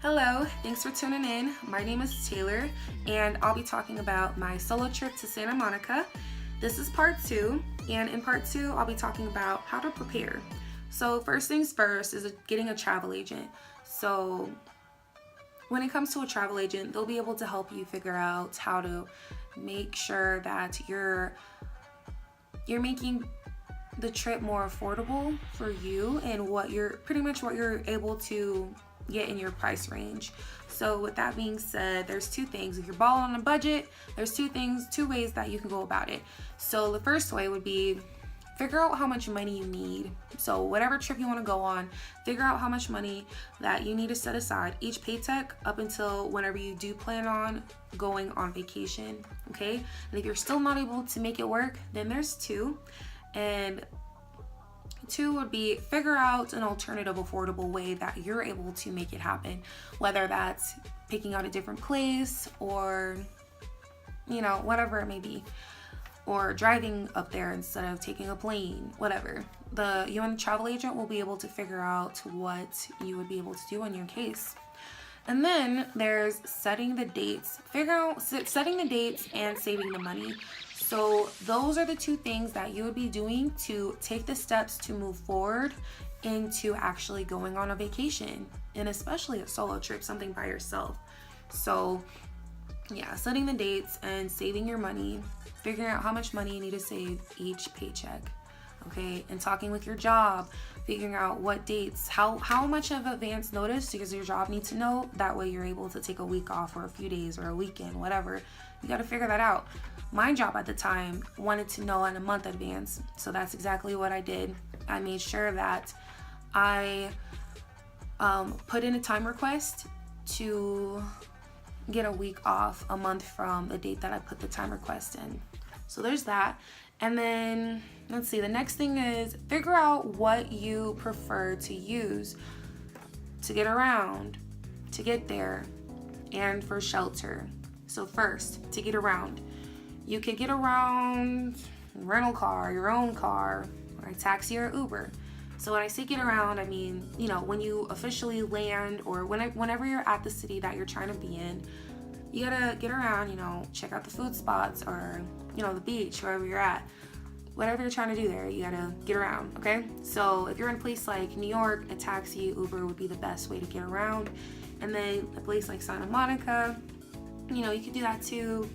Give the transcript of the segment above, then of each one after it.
Hello, thanks for tuning in. My name is Taylor, and I'll be talking about my solo trip to Santa Monica. This is part 2, and in part 2, I'll be talking about how to prepare. So first things first is getting a travel agent. So when it comes to a travel agent, they'll be able to help you figure out how to make sure that you're making the trip more affordable for you and what you're able to get in your price range. So with that being said, there's two things. If you're balling on a budget, there's two ways that you can go about it. So the first way would be figure out how much money you need. So whatever trip you want to go on, figure out how much money that you need to set aside each paycheck up until whenever you do plan on going on vacation, okay? And if you're still not able to make it work, then there's two. And two would be figure out an alternative affordable way that you're able to make it happen, whether that's picking out a different place or whatever it may be, or driving up there instead of taking a plane, whatever. You and the travel agent will be able to figure out what you would be able to do in your case. And then there's setting the dates. Setting the dates and saving the money. So those are the two things that you would be doing to take the steps to move forward into actually going on a vacation, and especially a solo trip, something by yourself. So yeah, setting the dates and saving your money, figuring out how much money you need to save each paycheck, okay? And talking with your job, figuring out what dates, how much of advance notice does your job need to know. That way you're able to take a week off or a few days or a weekend, whatever. You got to figure that out. My job at the time wanted to know in a month advance, so that's exactly what I did. I made sure that I put in a time request to get a week off a month from the date that I put the time request in. So there's that. And then let's see, the next thing is figure out what you prefer to use to get around, to get there, and for shelter. So first, to get around, you could get around rental car, your own car, or a taxi or Uber. So when I say get around, I mean, when you officially land or whenever you're at the city that you're trying to be in, you gotta get around, check out the food spots or, the beach, wherever you're at. Whatever you're trying to do there, you gotta get around, okay? So if you're in a place like New York, a taxi, Uber would be the best way to get around. And then a place like Santa Monica, you could do that too,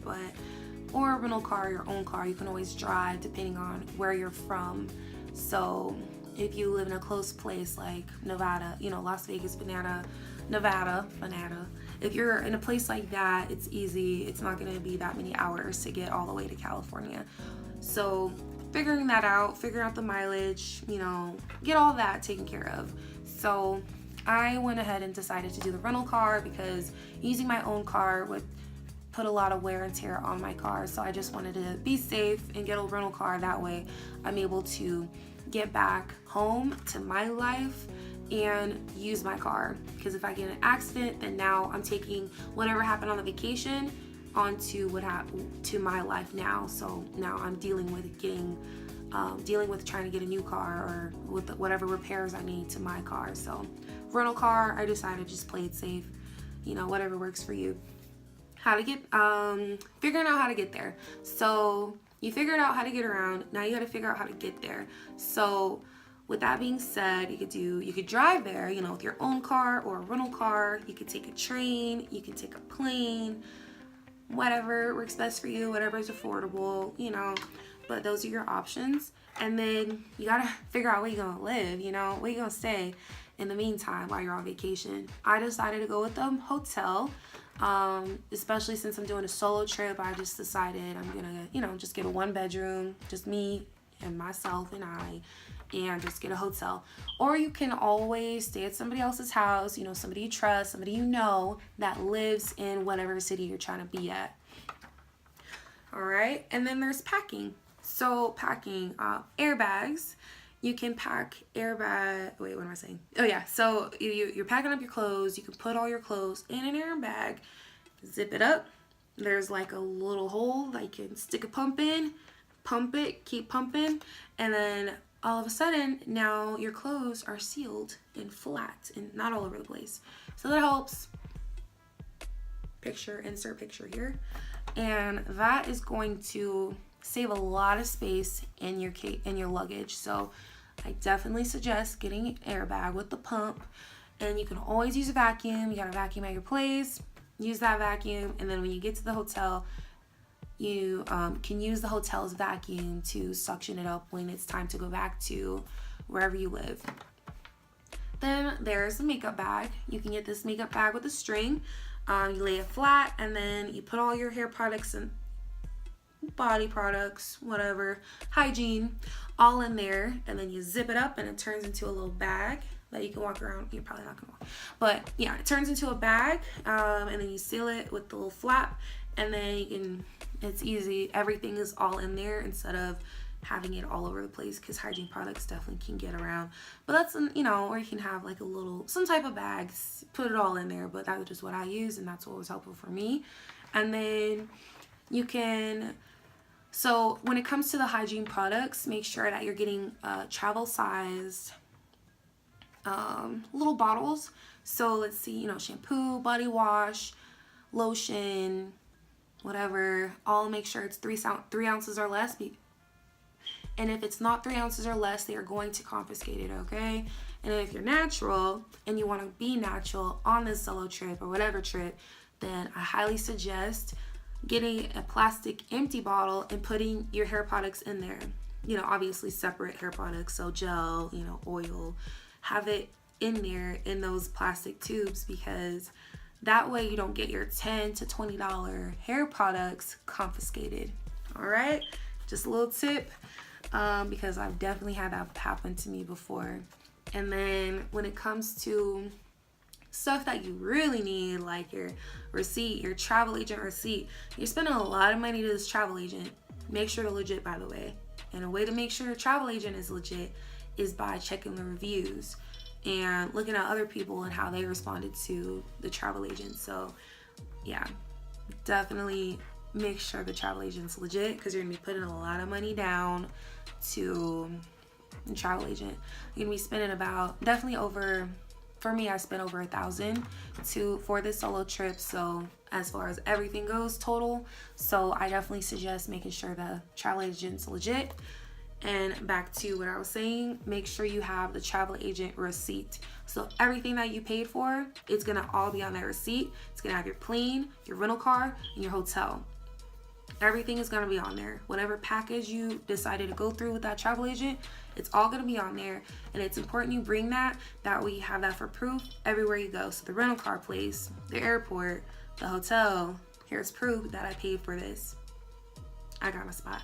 or a rental car, your own car, you can always drive depending on where you're from. So if you live in a close place like Nevada, Las Vegas, Nevada, if you're in a place like that, it's easy. It's not going to be that many hours to get all the way to California. So figuring that out, figuring out the mileage, get all that taken care of. So I went ahead and decided to do the rental car because using my own car would put a lot of wear and tear on my car. So I just wanted to be safe and get a rental car. That way I'm able to get back home to my life and use my car. Because if I get in an accident, then now I'm taking whatever happened on the vacation onto to my life now. So now I'm dealing with trying to get a new car or with whatever repairs I need to my car. So rental car, I decided just play it safe, whatever works for you. Figuring out how to get there. So you figured out how to get around. Now you got to figure out how to get there. So with that being said, you could drive there, with your own car or a rental car. You could take a train, you could take a plane, whatever works best for you, whatever is affordable, but those are your options. And then you got to figure out where you're going to live, where you're going to stay in the meantime while you're on vacation. I decided to go with a hotel. Especially since I'm doing a solo trip, I just decided I'm gonna, just get a 1-bedroom, just me and myself and I, and just get a hotel. Or you can always stay at somebody else's house, somebody you trust, somebody that lives in whatever city you're trying to be at. All right, and then there's packing. So packing, airbags. You can pack airbag. Wait, what am I saying? Oh yeah. So you're packing up your clothes. You can put all your clothes in an airbag, zip it up. There's like a little hole that you can stick a pump in, pump it, keep pumping, and then all of a sudden now your clothes are sealed and flat and not all over the place. So that helps. picture, insert picture here. And that is going to save a lot of space in your luggage. So I definitely suggest getting an airbag with the pump. And you can always use a vacuum. You got a vacuum at your place, use that vacuum, and then when you get to the hotel, you can use the hotel's vacuum to suction it up when it's time to go back to wherever you live. Then there's the makeup bag. You can get this makeup bag with a string. You lay it flat, and then you put all your hair products and body products, whatever, hygiene, all in there, and then you zip it up and it turns into a little bag that you can walk around. You're probably not gonna walk, but yeah, it turns into a bag, and then you seal it with the little flap, and then you can, it's easy, everything is all in there instead of having it all over the place, because hygiene products definitely can get around. But that's, you know, or you can have like a little, some type of bags, put it all in there, but that's just what I use, and that's what was helpful for me. And then you can, so when it comes to the hygiene products, make sure that you're getting travel sized little bottles. So let's see, you know, shampoo, body wash, lotion, whatever, all make sure it's 3 ounces or less. And if it's not 3 ounces or less, they are going to confiscate it, okay? And if you're natural and you want to be natural on this solo trip or whatever trip, then I highly suggest getting a plastic empty bottle and putting your hair products in there. You know, obviously separate hair products, so gel, you know, oil, have it in there in those plastic tubes, because that way you don't get your $10 to $20 hair products confiscated. All right, just a little tip, because I've definitely had that happen to me before. And then when it comes to stuff that you really need, like your receipt, your travel agent receipt, you're spending a lot of money to this travel agent. Make sure they're legit, by the way. And a way to make sure a travel agent is legit is by checking the reviews and looking at other people and how they responded to the travel agent. So yeah, definitely make sure the travel agent's legit, because you're gonna be putting a lot of money down to the travel agent. You're gonna be spending about, definitely over, for me, I spent over $1,000 for this solo trip. So as far as everything goes total, so I definitely suggest making sure the travel agent's legit. And back to what I was saying, make sure you have the travel agent receipt. So everything that you paid for, it's gonna all be on that receipt. It's gonna have your plane, your rental car, and your hotel. Everything is gonna be on there. Whatever package you decided to go through with that travel agent, it's all gonna be on there. And it's important you bring that way you have that for proof everywhere you go. So the rental car place, the airport, the hotel, here's proof that I paid for this. I got a spot.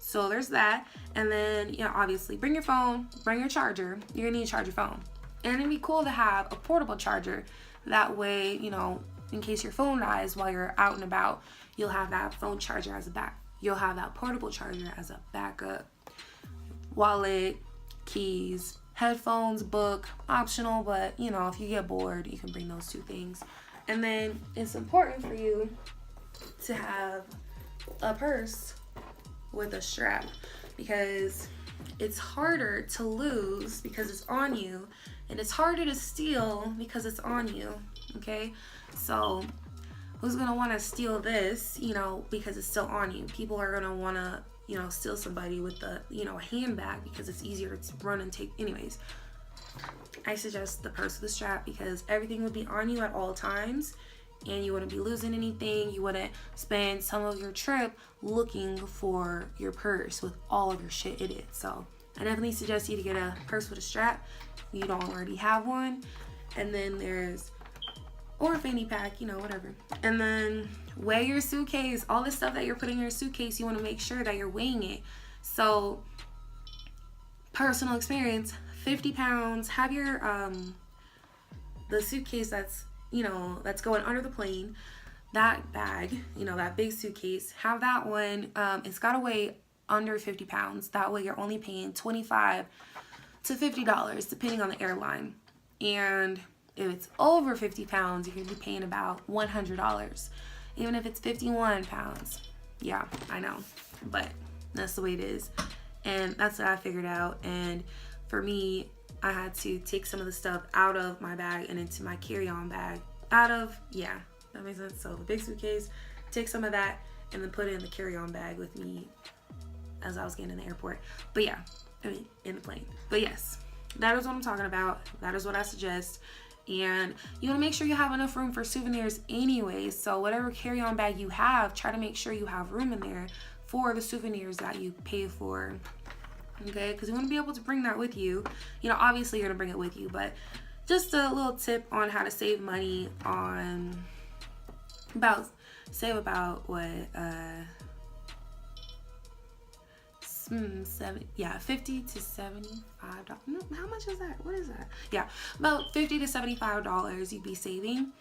So there's that. And then, you know, obviously bring your phone, bring your charger. You're gonna need to charge your phone. And it'd be cool to have a portable charger. That way, you know, in case your phone dies while you're out and about, you'll have that phone charger as a back. You'll have that portable charger as a backup. Wallet, keys, headphones, book, optional, but you know, if you get bored, you can bring those 2 things. And then it's important for you to have a purse with a strap, because it's harder to lose because it's on you, and it's harder to steal because it's on you, okay? So who's gonna want to steal this, you know, because it's still on you? People are gonna want to, you know, steal somebody with the, you know, a handbag, because it's easier to run and take. Anyways, I suggest the purse with a strap, because everything would be on you at all times, and you wouldn't be losing anything. You wouldn't spend some of your trip looking for your purse with all of your shit in it. So I definitely suggest you to get a purse with a strap if you don't already have one. And then there's, or a fanny pack, you know, whatever. And then weigh your suitcase. All the stuff that you're putting in your suitcase, you want to make sure that you're weighing it. So personal experience, 50 pounds. Have your the suitcase that's, you know, that's going under the plane, that bag, you know, that big suitcase, have that one, it's got to weigh under 50 pounds. That way you're only paying $25 to $50 depending on the airline. And if it's over 50 pounds, you're going to be paying about $100, even if it's 51 pounds. Yeah, I know, but that's the way it is. And that's what I figured out. And for me, I had to take some of the stuff out of my bag and into my carry-on bag. That makes sense. So the big suitcase, take some of that and then put it in the carry-on bag with me as I was getting in the airport. But yeah, I mean, in the plane. But yes, that is what I'm talking about. That is what I suggest. And you want to make sure you have enough room for souvenirs anyway. So whatever carry-on bag you have, try to make sure you have room in there for the souvenirs that you pay for. Okay, because you want to be able to bring that with you. You know, obviously you're going to bring it with you, but just a little tip on how to save money on save about what 50 to 75 dollars. No, how much is that? What is that? Yeah, about 50 to 75 dollars you'd be saving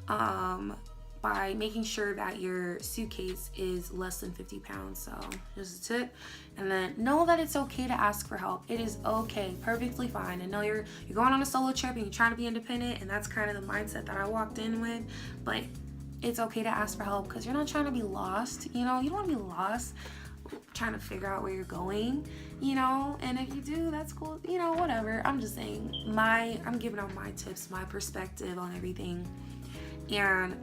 by making sure that your suitcase is less than 50 pounds. So just a tip. And then know that it's okay to ask for help. It is okay, perfectly fine. And know you're going on a solo trip and you're trying to be independent, and that's kind of the mindset that I walked in with. But it's okay to ask for help because you're not trying to be lost. You know, you don't want to be lost trying to figure out where you're going, you know. And if you do, that's cool, you know, whatever. I'm just saying, I'm giving out my tips, my perspective on everything. And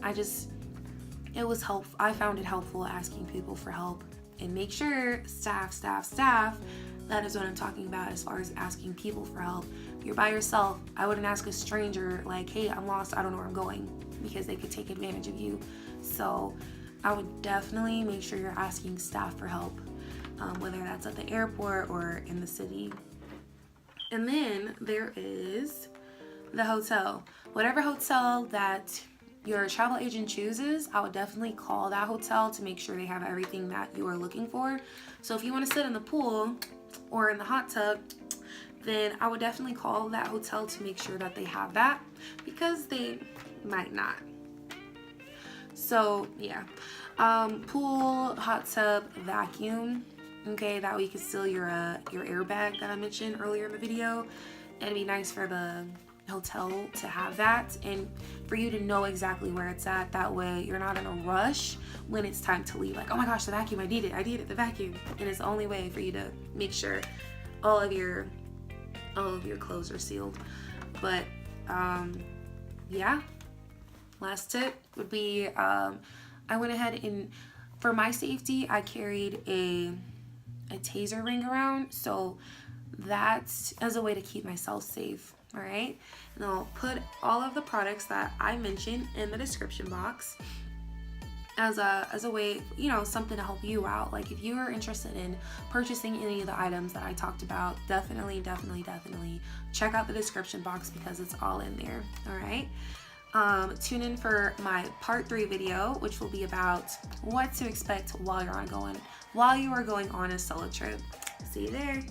it was helpful. I found it helpful asking people for help. And make sure staff, that is what I'm talking about as far as asking people for help. If you're by yourself, I wouldn't ask a stranger like, hey, I'm lost, I don't know where I'm going, because they could take advantage of you. So I would definitely make sure you're asking staff for help, whether that's at the airport or in the city. And then there is the hotel. Whatever hotel that your travel agent chooses, I would definitely call that hotel to make sure they have everything that you are looking for. So if you want to sit in the pool or in the hot tub, then I would definitely call that hotel to make sure that they have that, because they might not. So yeah, pool, hot tub, vacuum. Okay, that way you can seal your airbag that I mentioned earlier in the video. It'd be nice for the hotel to have that and for you to know exactly where it's at. That way you're not in a rush when it's time to leave, like, oh my gosh, the vacuum, I need it, the vacuum. And it's the only way for you to make sure all of your clothes are sealed. But yeah, last tip would be I went ahead and for my safety I carried a taser ring around, so that's as a way to keep myself safe. All right, and I'll put all of the products that I mentioned in the description box as a way, you know, something to help you out. Like if you are interested in purchasing any of the items that I talked about, definitely check out the description box because it's all in there. All right, tune in for my part 3 video, which will be about what to expect while you are going on a solo trip. See you there.